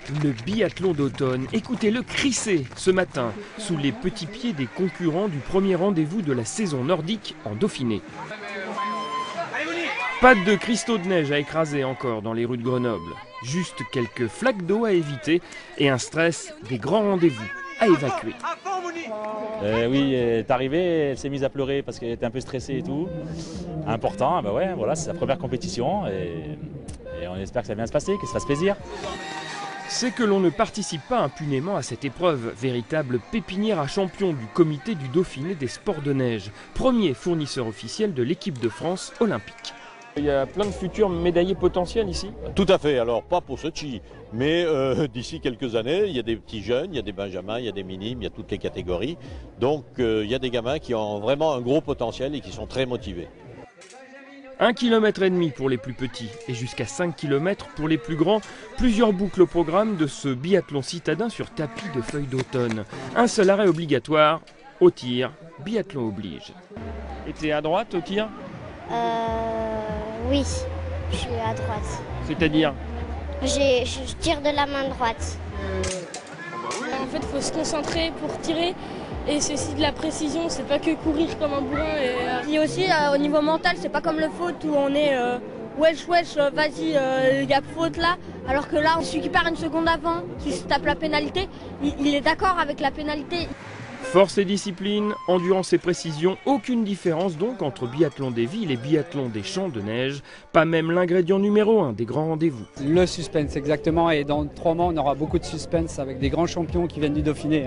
Le biathlon d'automne, écoutez-le crisser ce matin sous les petits pieds des concurrents du premier rendez-vous de la saison nordique en Dauphiné. Pas de cristaux de neige à écraser encore dans les rues de Grenoble, juste quelques flaques d'eau à éviter et un stress des grands rendez-vous à évacuer. Oui, elle est arrivée, elle s'est mise à pleurer parce qu'elle était un peu stressée et tout. Important, ben ouais, voilà, c'est sa première compétition et on espère que ça va bien se passer, qu'elle se fasse plaisir. C'est que l'on ne participe pas impunément à cette épreuve, véritable pépinière à champions du comité du Dauphiné des sports de neige, premier fournisseur officiel de l'équipe de France olympique. Il y a plein de futurs médaillés potentiels ici. Tout à fait, alors pas pour Sochi, mais d'ici quelques années, il y a des petits jeunes, il y a des benjamins, il y a des minimes, il y a toutes les catégories. Donc il y a des gamins qui ont vraiment un gros potentiel et qui sont très motivés. 1,5 km pour les plus petits et jusqu'à 5 km pour les plus grands. Plusieurs boucles au programme de ce biathlon citadin sur tapis de feuilles d'automne. Un seul arrêt obligatoire, au tir, biathlon oblige. Et t'es à droite au tir ? Oui, je suis à droite. C'est-à-dire ? Je tire de la main droite. En fait, il faut se concentrer pour tirer. Et c'est aussi de la précision, c'est pas que courir comme un bourrin. Et aussi, au niveau mental, c'est pas comme le foot où on est wesh, vas-y, il y a faute là. Alors que là, celui qui part une seconde avant, qui se tape la pénalité, il est d'accord avec la pénalité. Force et discipline, endurance et précision, aucune différence donc entre biathlon des villes et biathlon des champs de neige. Pas même l'ingrédient numéro 1 des grands rendez-vous. Le suspense, exactement. Et dans 3 mois, on aura beaucoup de suspense avec des grands champions qui viennent du Dauphiné.